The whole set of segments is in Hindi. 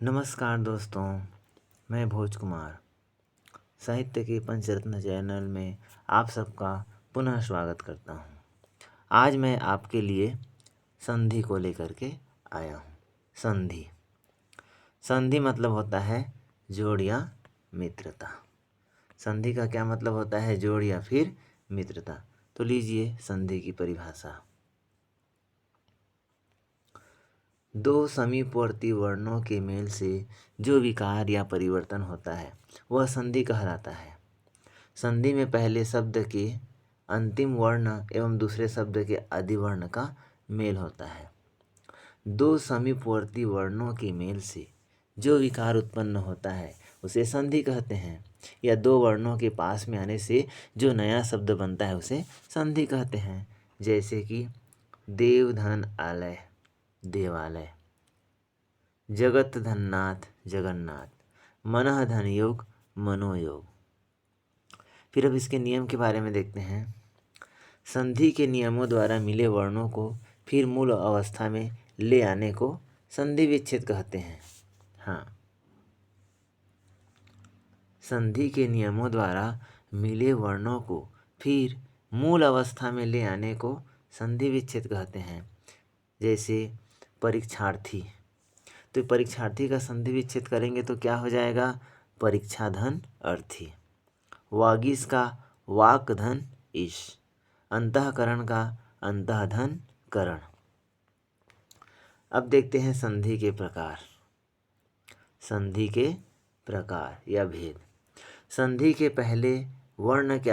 नमस्कार दोस्तों, मैं भोज कुमार साहित्य के पंचरत्न चैनल में आप सबका पुनः स्वागत करता हूँ। आज मैं आपके लिए संधि को लेकर के आया हूँ। संधि संधि मतलब होता है जोड़ या मित्रता। संधि का क्या मतलब होता है? जोड़ या फिर मित्रता। तो लीजिए संधि की परिभाषा। दो समीपवर्ती वर्णों के मेल से जो विकार या परिवर्तन होता है वह संधि कहलाता है। संधि में पहले शब्द के अंतिम वर्ण एवं दूसरे शब्द के आदि वर्ण का मेल होता है। दो समीपवर्ती वर्णों के मेल से जो विकार उत्पन्न होता है उसे संधि कहते हैं, या दो वर्णों के पास में आने से जो नया शब्द बनता है उसे संधि कहते हैं। जैसे कि देवधन आलय देवालय, जगत धननाथ जगन्नाथ, मनः धन योग मनोयोग। फिर अब इसके नियम के बारे में देखते हैं। संधि के नियमों द्वारा मिले वर्णों को फिर मूल अवस्था में ले आने को संधि विच्छेद कहते हैं। हाँ, संधि के नियमों द्वारा मिले वर्णों को फिर मूल अवस्था में ले आने को संधि विच्छेद कहते हैं। जैसे परीक्षार्थी, तो परीक्षार्थी का संधि विच्छेद करेंगे तो क्या हो जाएगा? परीक्षा धन अर्थी। वागीश का वाक धन ईश, अंतःकरण का अंतःधन करण। अब देखते हैं संधि के प्रकार। संधि के प्रकार या भेद। संधि के पहले वर्ण के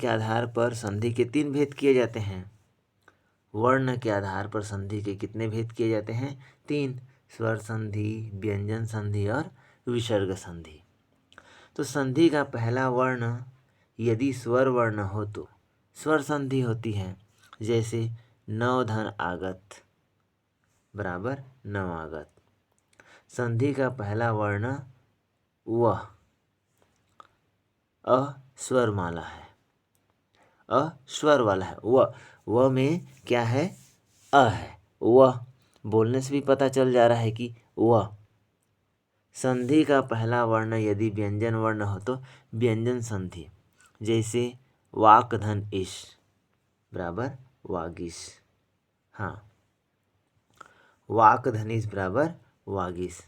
आधार पर संधि के 3 भेद किए जाते हैं। वर्ण के आधार पर संधि के कितने भेद किए जाते हैं? 3। स्वर संधि, व्यंजन संधि और विसर्ग संधि। तो संधि का पहला वर्ण यदि स्वर वर्ण हो तो स्वर संधि होती है। जैसे नवधन आगत बराबर नवागत। संधि का पहला वर्ण व स्वर माला है, स्वर वाला है। व में क्या है? है। वह बोलने से भी पता चल जा रहा है कि वह। संधि का पहला वर्ण यदि व्यंजन वर्ण हो तो व्यंजन संधि। जैसे वाक धन ईश बराबर वागीश। हाँ, वाक धनिश बराबर वागीश।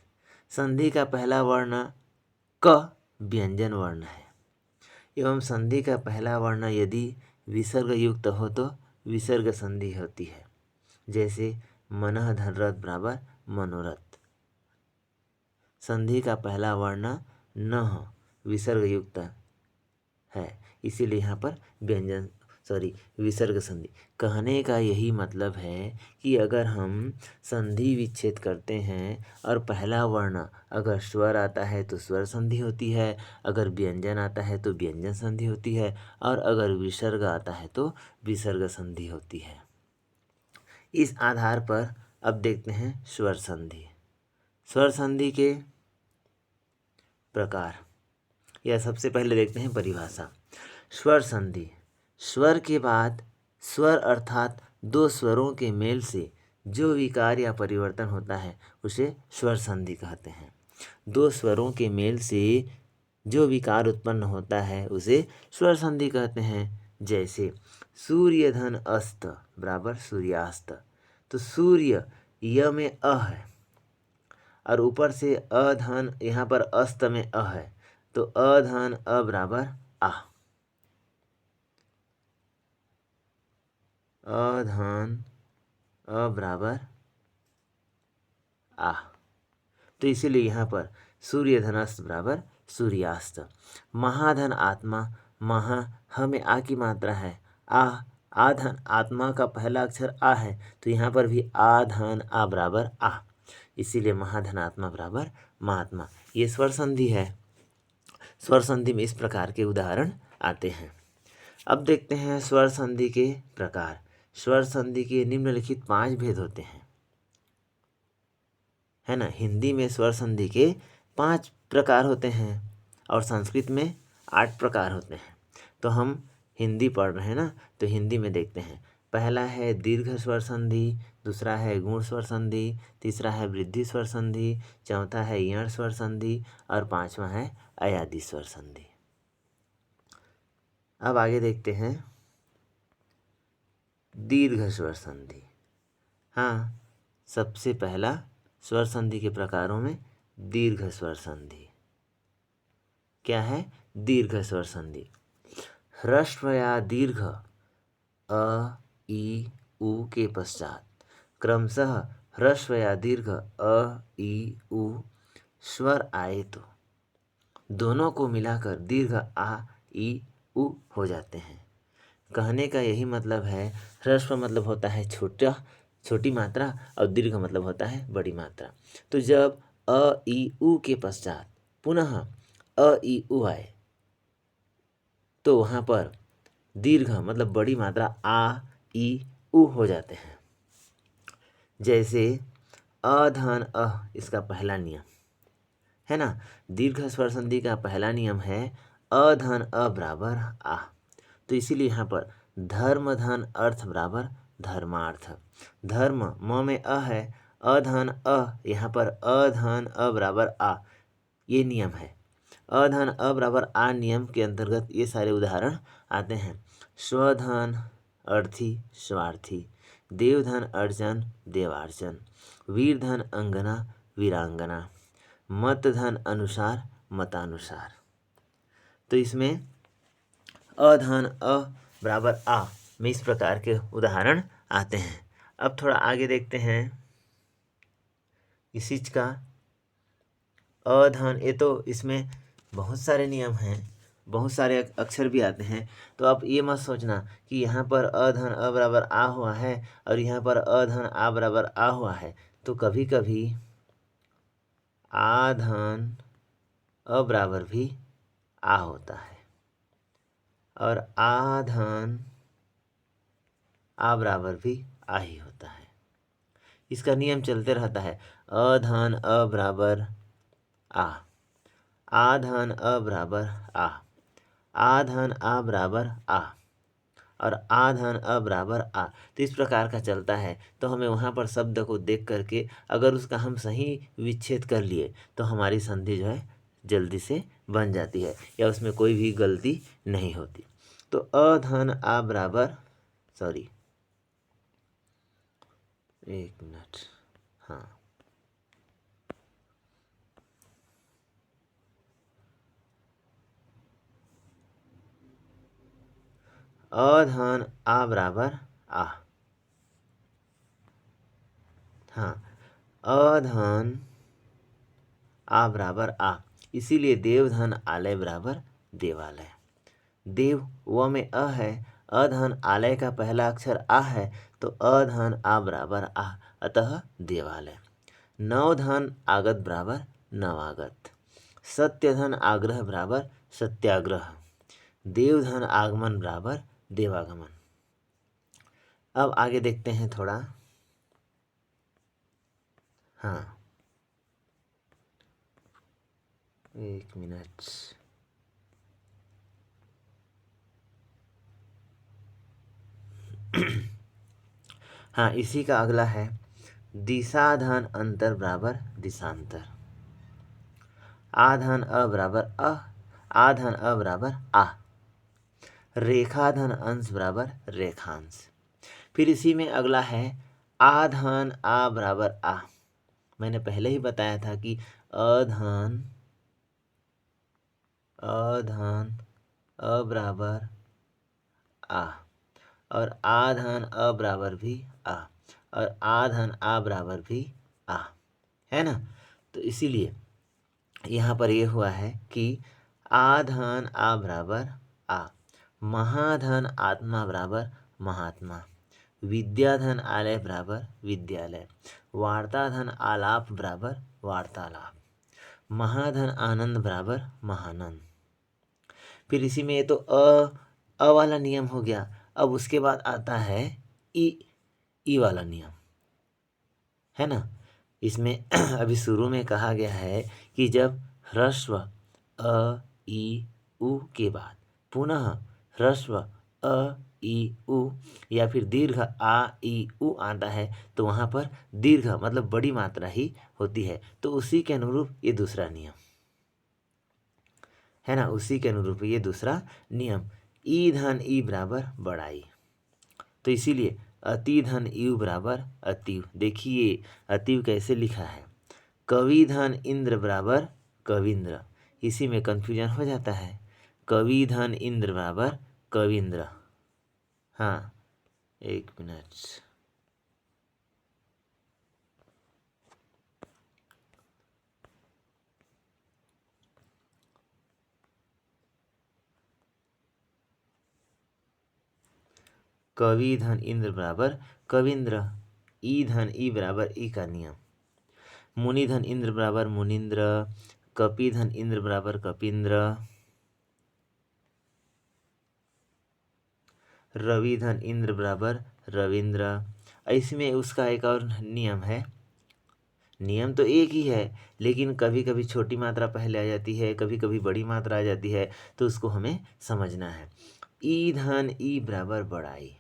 संधि का पहला वर्ण क व्यंजन वर्ण है एवं संधि का पहला वर्ण यदि विसर्ग युक्त हो तो विसर्ग संधि होती है। जैसे मनः धनरथ बराबर मनोरथ। संधि का पहला वर्ण न विसर्ग युक्त है, इसीलिए यहाँ पर विसर्ग संधि। कहने का यही मतलब है कि अगर हम संधि विच्छेद करते हैं और पहला वर्ण अगर स्वर आता है तो स्वर संधि होती है, अगर व्यंजन आता है तो व्यंजन संधि होती है, और अगर विसर्ग आता है तो विसर्ग संधि होती है। इस आधार पर अब देखते हैं स्वर संधि। स्वर संधि के प्रकार, या सबसे पहले देखते हैं परिभाषा। स्वर संधि, स्वर के बाद स्वर अर्थात दो स्वरों के मेल से जो विकार या परिवर्तन होता है उसे स्वर संधि कहते हैं। दो स्वरों के मेल से जो विकार उत्पन्न होता है उसे स्वर संधि कहते हैं। जैसे सूर्य धन अस्त बराबर सूर्यास्त। तो सूर्य य में है और ऊपर से अधन, यहाँ पर अस्त में है, तो अधन बराबर आ। अधन बराबर आ, तो इसीलिए यहाँ पर सूर्य धनस्त बराबर सूर्यास्त। महाधन आत्मा, महा हमें आ की मात्रा है, आधन आत्मा का पहला अक्षर आ है, तो यहाँ पर भी आधन बराबर आ, इसीलिए महाधन आत्मा बराबर महात्मा। ये स्वर संधि है। स्वर संधि में इस प्रकार के उदाहरण आते हैं। अब देखते हैं स्वर संधि के प्रकार। स्वर संधि के निम्नलिखित 5 भेद होते हैं, है ना। हिंदी में स्वर संधि के 5 प्रकार होते हैं और संस्कृत में 8 प्रकार होते हैं। तो हम हिंदी पढ़ रहे हैं ना, तो हिंदी में देखते हैं। पहला है दीर्घ स्वर संधि, दूसरा है गुण स्वर संधि, तीसरा है वृद्धि स्वर संधि, चौथा है यण स्वर संधि और पांचवा है अयादि स्वर संधि। अब आगे देखते हैं दीर्घ स्वर संधि। हाँ, सबसे पहला स्वर संधि के प्रकारों में दीर्घ स्वर संधि। क्या है? दीर्घ स्वर संधि। ह्रस्व या दीर्घ अ, ई, उ के पश्चात क्रमशः ह्रस्व या दीर्घ अ, ई, उ स्वर आए तो दोनों को मिलाकर दीर्घ आ, ई, उ हो जाते हैं। कहने का यही मतलब है, ह्रस्व मतलब होता है छोटी मात्रा और दीर्घ मतलब होता है बड़ी मात्रा। तो जब अ, ई, उ के पश्चात पुनः अ, ई, उ आए तो वहाँ पर दीर्घ मतलब बड़ी मात्रा आ, ई, उ हो जाते हैं। जैसे अधन अह, इसका पहला नियम है ना। दीर्घ स्वर संधि का पहला नियम है अधन अ बराबर आ। तो इसीलिए यहाँ पर धर्म धन अर्थ बराबर धर्मार्थ। धर्म म में अ है, अधन अ, यहाँ पर अधन अ बराबर आ, ये नियम है। अधन अ बराबर आ नियम के अंतर्गत ये सारे उदाहरण आते हैं। स्वधन अर्थी स्वार्थी, देवधन अर्चन देवार्चन, वीरधन अंगना वीरांगना, मतधन अनुसार मतानुसार। तो इसमें अधन अ बराबर आ में इस प्रकार के उदाहरण आते हैं। अब थोड़ा आगे देखते हैं इसी का अधन। ये तो इसमें बहुत सारे नियम हैं, बहुत सारे अक्षर भी आते हैं। तो आप ये मत सोचना कि यहाँ पर अधन अ बराबर आ हुआ है और यहाँ पर अधन आ बराबर आ हुआ है। तो कभी कभी आधन अ बराबर भी आ होता है और आधन आ बराबर भी आ ही होता है। इसका नियम चलते रहता है। अधन अ बराबर आ, आधन अ बराबर आ, आधन आ बराबर आ और आधन अ बराबर आ। तो इस प्रकार का चलता है। तो हमें वहाँ पर शब्द को देख करके अगर उसका हम सही विच्छेद कर लिए तो हमारी संधि जो है जल्दी से बन जाती है या उसमें कोई भी गलती नहीं होती। तो अधन आ बराबर, सॉरी एक मिनट, हाँ, अधन आ बराबर आ, हाँ, अधन आ बराबर आ, इसीलिए देवधन आलय बराबर देवालय। देव व में अ है, अधन आलय का पहला अक्षर आ है तो अधन आ बराबर आ, अतः देवालय। नवधन आगत बराबर नवागत, सत्यधन आग्रह बराबर सत्याग्रह, देवधन आगमन बराबर देवागमन। अब आगे देखते हैं थोड़ा, हाँ, एक मिनट, हाँ, इसी का अगला है दिशाधन अंतर बराबर दिशांतर, आधन अ बराबर अ, आधन अ बराबर आ, रेखाधन अंश बराबर रेखांश। फिर इसी में अगला है आधन आ बराबर आ। मैंने पहले ही बताया था कि अधन अधन अ बराबर आ और आधन अ बराबर भी आ और आधन आ बराबर भी आ, है ना। तो इसीलिए यहाँ पर ये हुआ है कि आधन आ बराबर आ, महाधन आत्मा बराबर महात्मा, विद्याधन आलय बराबर विद्यालय, वार्ताधन आलाप बराबर वार्तालाप, महाधन आनंद बराबर महानंद। फिर इसी में ये तो अ वाला नियम हो गया। अब उसके बाद आता है ई वाला नियम, है ना। इसमें अभी शुरू में कहा गया है कि जब ह्रस्व अ, ई, उ के बाद पुनः ह्रस्व अ, ई उ या फिर दीर्घ आ ई उ आता है तो वहाँ पर दीर्घ मतलब बड़ी मात्रा ही होती है। तो उसी के अनुरूप ये दूसरा नियम है ना, उसी के अनुरूप ये दूसरा नियम ई धन ई बराबर बड़ाई। तो इसीलिए अति धन यु बराबर अतिव। देखिए अतिव कैसे लिखा है, कवि धन इंद्र बराबर कविंद्र, इसी में कंफ्यूजन हो जाता है। कवि धन इंद्र बराबर कविंद्र। हाँ एक मिनट, कवि धन इंद्र बराबर कविंद्र, ई धन ई बराबर ई का नियम। मुनि धन इंद्र बराबर मुनिंद्र, कपि धन इंद्र बराबर कपिंद्र, रवि धन इंद्र बराबर रविंद्र। इसमें उसका एक और नियम है, नियम तो एक ही है लेकिन कभी कभी छोटी मात्रा पहले आ जाती है, कभी कभी बड़ी मात्रा आ जाती है, तो उसको हमें समझना है। ई धन ई बराबर बड़ाई,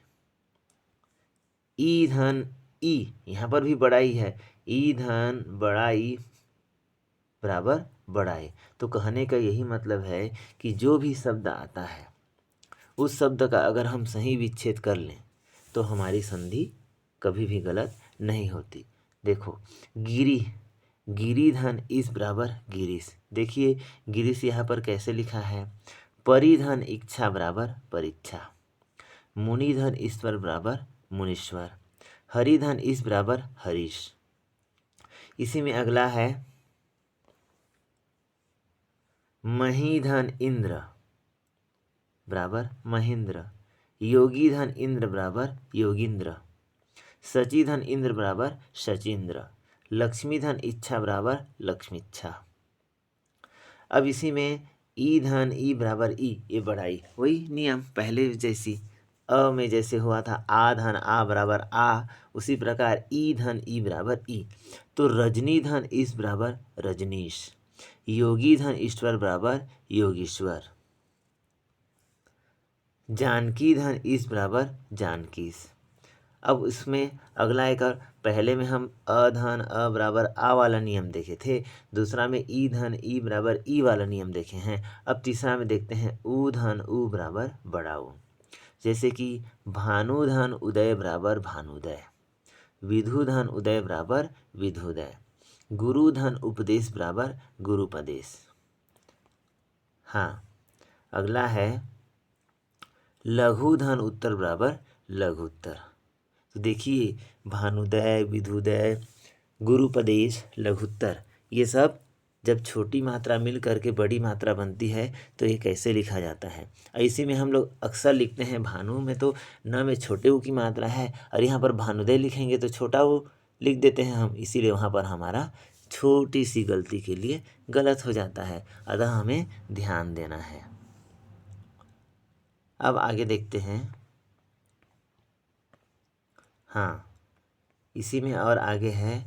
ई धन ई यहाँ पर भी बड़ाई है, ई धन बड़ाई बराबर बड़ाई। तो कहने का यही मतलब है कि जो भी शब्द आता है उस शब्द का अगर हम सही विच्छेद कर लें तो हमारी संधि कभी भी गलत नहीं होती। देखो गिरी, गिरी धन इस बराबर गिरीश। देखिए गिरीश यहाँ पर कैसे लिखा है, परिधन इच्छा बराबर परीक्षा, मुनिधन ईश्वर बराबर मुनीश्वर, हरिधन इस बराबर हरीश। इसी में अगला है महीधन इंद्र बराबर महेंद्र, योगी धन इंद्र बराबर योगिंद्र, सची धन इंद्र बराबर शचींद्र, लक्ष्मी धन इच्छा बराबर लक्ष्मीच्छा। अब इसी में ई धन ई बराबर ई, ये बढ़ाई वही नियम पहले जैसी अ में जैसे हुआ था आ धन आ बराबर आ, उसी प्रकार ई धन ई बराबर ई। तो रजनी धन इस बराबर रजनीश, योगी धन ईश्वर बराबर योगीश्वर, जानकी धन इस बराबर जानकीस। अब इसमें अगला एक और, पहले में हम अधन अ बराबर आ वाला नियम देखे थे, दूसरा में ई धन ई बराबर ई वाला नियम देखे हैं। अब तीसरा में देखते हैं ऊ धन ऊ बराबर बड़ा ऊ। जैसे कि भानुधन उदय बराबर भानुदय, विधुधन उदय बराबर विधुदय, गुरुधन उपदेश बराबर गुरुपदेश। हाँ अगला है लघुधन उत्तर बराबर लघुत्तर। तो देखिए भानुदय विधुदय गुरुपदेश लघुत्तर, ये सब जब छोटी मात्रा मिल करके बड़ी मात्रा बनती है तो ये कैसे लिखा जाता है। इसी में हम लोग अक्सर लिखते हैं भानु में तो न में छोटे ऊ की मात्रा है और यहाँ पर भानुदय लिखेंगे तो छोटा ऊ लिख देते हैं हम, इसीलिए वहाँ पर हमारा छोटी सी गलती के लिए गलत हो जाता है, अतः हमें ध्यान देना है। अब आगे देखते हैं। हाँ इसी में और आगे है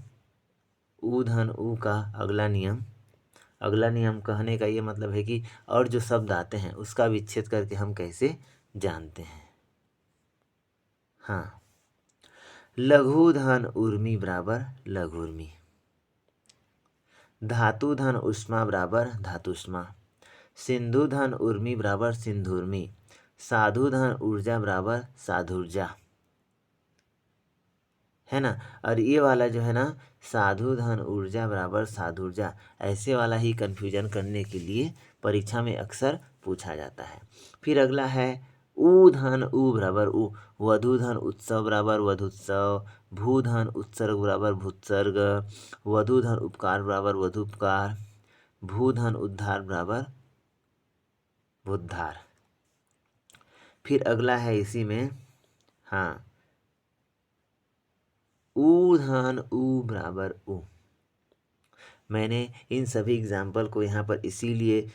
ऊ धन ऊ का अगला नियम। अगला नियम कहने का ये मतलब है कि और जो शब्द आते हैं उसका विच्छेद करके हम कैसे जानते हैं। हाँ लघु धन उर्मी बराबर लघुर्मी, धातु धन उष्मा बराबर धातुष्मा, सिंधु धन उर्मी बराबर सिंधुर्मी, साधु धन ऊर्जा बराबर साधुर्जा, है ना। और ये वाला जो है ना साधु धन ऊर्जा बराबर साधुर्जा, ऐसे वाला ही कन्फ्यूजन करने के लिए परीक्षा में अक्सर पूछा जाता है। फिर अगला है ऊ धन ऊ बराबर ऊ, वधु धन उत्सव बराबर वधुत्सव, भू धन उत्सर्ग बराबर भूत्सर्ग, वधु धन उपकार बराबर वधुपकार, भू धन उद्धार बराबर बुद्धार। फिर अगला है इसी में हाँ ऊ धन ऊ बराबर ऊ। मैंने इन सभी एग्जाम्पल को यहाँ पर इसीलिए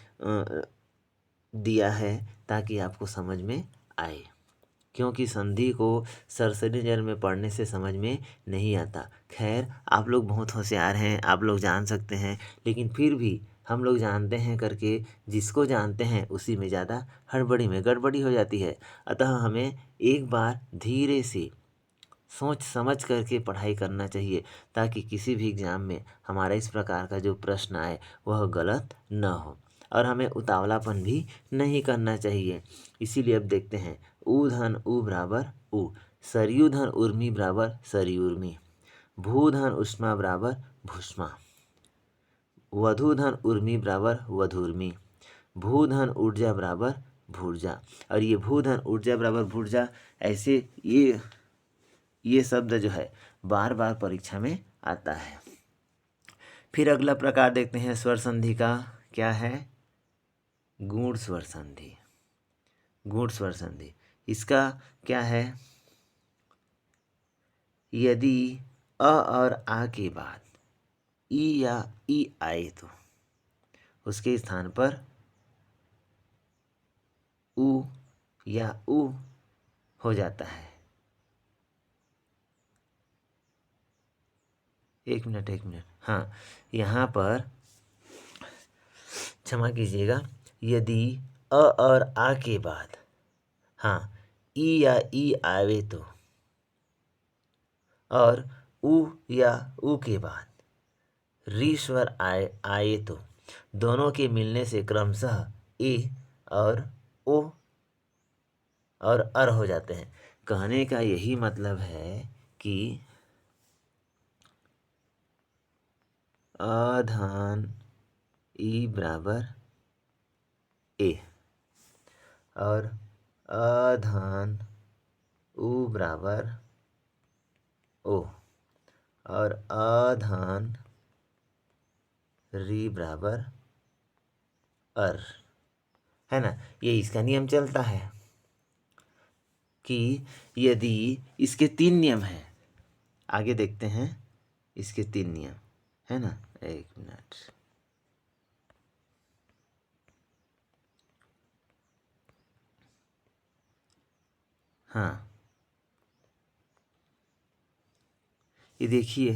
दिया है ताकि आपको समझ में आए, क्योंकि संधि को सरसरी नज़र में पढ़ने से समझ में नहीं आता। खैर आप लोग बहुत होशियार हैं, आप लोग जान सकते हैं, लेकिन फिर भी हम लोग जानते हैं करके जिसको जानते हैं उसी में ज़्यादा हड़बड़ी में गड़बड़ी हो जाती है। अतः हमें एक बार धीरे से सोच समझ करके पढ़ाई करना चाहिए, ताकि किसी भी एग्ज़ाम में हमारा इस प्रकार का जो प्रश्न आए वह गलत न हो। और हमें उतावलापन भी नहीं करना चाहिए। इसीलिए अब देखते हैं, ऊ धन ऊ बराबर ऊ, सरयू धन उर्मी बराबर सरयुर्मी, भू धन उष्मा बराबर भूष्मा, वधु धन उर्मी बराबर वधुर्मी, भू धन ऊर्जा बराबर भूर्जा। और ये भू धन ऊर्जा बराबर भूर्जा, ऐसे ये शब्द जो है बार बार परीक्षा में आता है। फिर अगला प्रकार देखते हैं स्वर संधि का, क्या है? गूढ़ स्वर संधि। गूढ़ स्वर संधि इसका क्या है? यदि अ और आ के बाद ई या ई आए तो उसके स्थान पर उ या उ हो जाता है। एक मिनट, हाँ, यहाँ पर क्षमा कीजिएगा, यदि अ और आ के बाद हाँ ई या ई आवे तो, और उ या उ के बाद री स्वर आए तो दोनों के मिलने से क्रमशः ए और ओ और अर हो जाते हैं। कहने का यही मतलब है कि अ धन ई बराबर ए और अ धन उ बराबर ओ और अ धन री बराबर अर, है ना। ये इसका नियम चलता है कि यदि इसके 3 नियम हैं, आगे देखते हैं इसके 3 नियम, है ना। एक मिनट, हाँ, ये देखिए,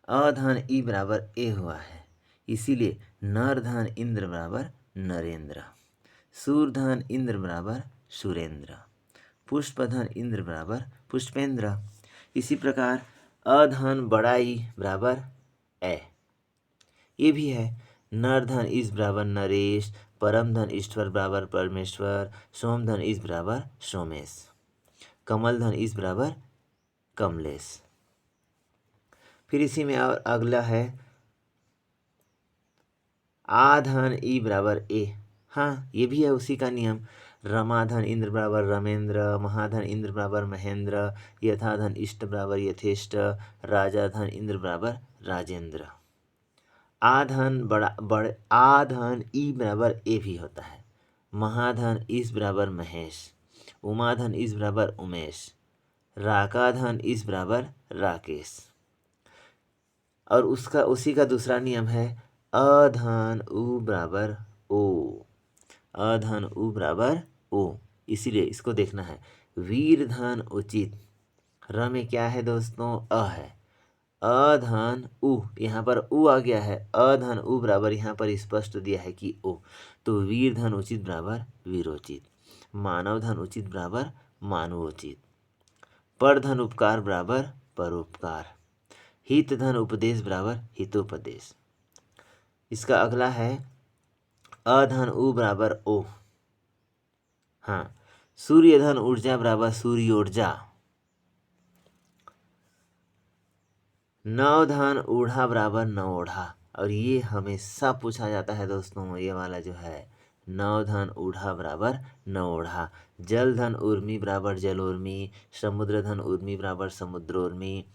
अ धन ई बराबर ए हुआ है, इसीलिए नर धन इंद्र बराबर नरेंद्र, सूर धन इंद्र बराबर सुरेंद्र, पुष्प धन इंद्र बराबर पुष्पेंद्र। इसी प्रकार अधन बड़ा ई बराबर ए, ये भी है। नर धन इस बराबर नरेश, परम धन ईश्वर बराबर परमेश्वर, सोम धन इस बराबर सोमेश, कमल धन इस बराबर कमलेश। फिर इसी में और अगला है आ धन ई बराबर ए, हाँ, ये भी है उसी का नियम। रमाधन इंद्र बराबर रमेंद्र, महाधन इंद्र बराबर महेंद्र, यथाधन इष्ट बराबर यथेष्ट, राजा धन इंद्र बराबर राजेंद्र। आधन आधन ई बराबर ए भी होता है। महाधन इस बराबर महेश, उमाधन इस बराबर उमेश, राकाधन इस बराबर राकेश। और उसका उसी का दूसरा नियम है अधन उ बराबर ओ, अधन उ बराबर ओ। इसीलिए इसको देखना है, वीर धन उचित, र में क्या है दोस्तों? अ है, अधन उ, यहाँ पर उ आ गया है, अधन उ बराबर यहाँ पर स्पष्ट दिया है कि ओ, तो वीर धन उचित बराबर वीरोचित, मानव धन उचित बराबर मानवोचित, पर धन उपकार बराबर परोपकार, हित धन उपदेश बराबर हितोपदेश। इसका अगला है अधन उ बराबर ओ, हाँ, सूर्य धन ऊर्जा बराबर सूर्योर्जा, नव धन ऊढ़ा बराबर नवोढ़ा। और ये हमेशा पूछा जाता है दोस्तों, ये वाला जो है, नव धन ऊढ़ा बराबर नवोढ़ा, जल धन उर्मी बराबर जलोर्मी, समुद्र धन उर्मी बराबर समुद्रोर्मी।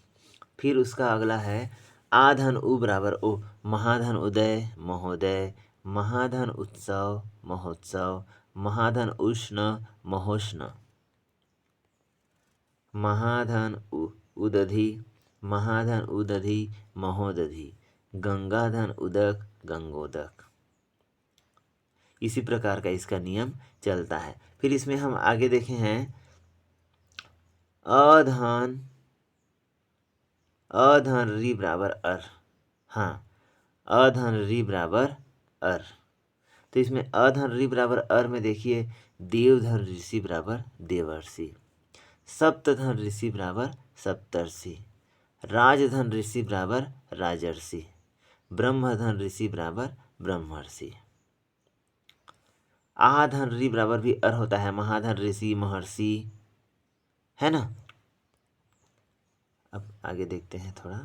फिर उसका अगला है आधन उ बराबर ओ, महाधन उदय महोदय, महाधन उत्सव महोत्सव, महाधन उष्ण महोष्ण, महाधन उदधि, महाधन उदधि महोदधि, गंगाधन उदक गंगोदक। इसी प्रकार का इसका नियम चलता है। फिर इसमें हम आगे देखे हैं अधन री बराबर अर, हाँ, अधन ऋ बराबर अर। तो इसमें अधन ऋ बराबर अर में देखिए देवधन ऋषि बराबर देवर्षि, सप्तधन ऋषि बराबर सप्तर्षि, राजधन ऋषि बराबर राजर्षि, ब्रह्मधन ऋषि बराबर ब्रह्मर्षि। आधन ऋ बराबर भी अर होता है, महाधन ऋषि महर्षि, है ना। अब आगे देखते हैं थोड़ा।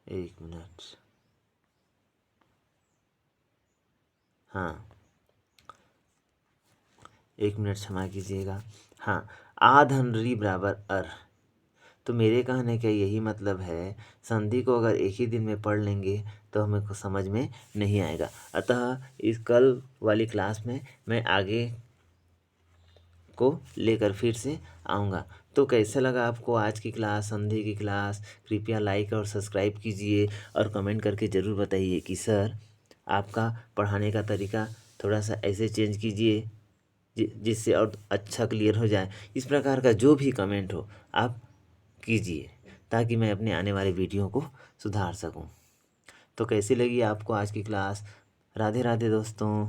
एक मिनट, हाँ एक मिनट क्षमा कीजिएगा। हाँ, आधन ऋ बराबर अर। तो मेरे कहने का यही मतलब है, संधि को अगर एक ही दिन में पढ़ लेंगे तो हमें कुछ समझ में नहीं आएगा। अतः इस कल वाली क्लास में मैं आगे को लेकर फिर से आऊँगा। तो कैसा लगा आपको आज की क्लास, संधि की क्लास? कृपया लाइक और सब्सक्राइब कीजिए और कमेंट करके ज़रूर बताइए कि सर आपका पढ़ाने का तरीका थोड़ा सा ऐसे चेंज कीजिए जिससे और अच्छा क्लियर हो जाए। इस प्रकार का जो भी कमेंट हो आप कीजिए ताकि मैं अपने आने वाले वीडियो को सुधार सकूं। तो कैसी लगी आपको आज की क्लास? राधे राधे दोस्तों।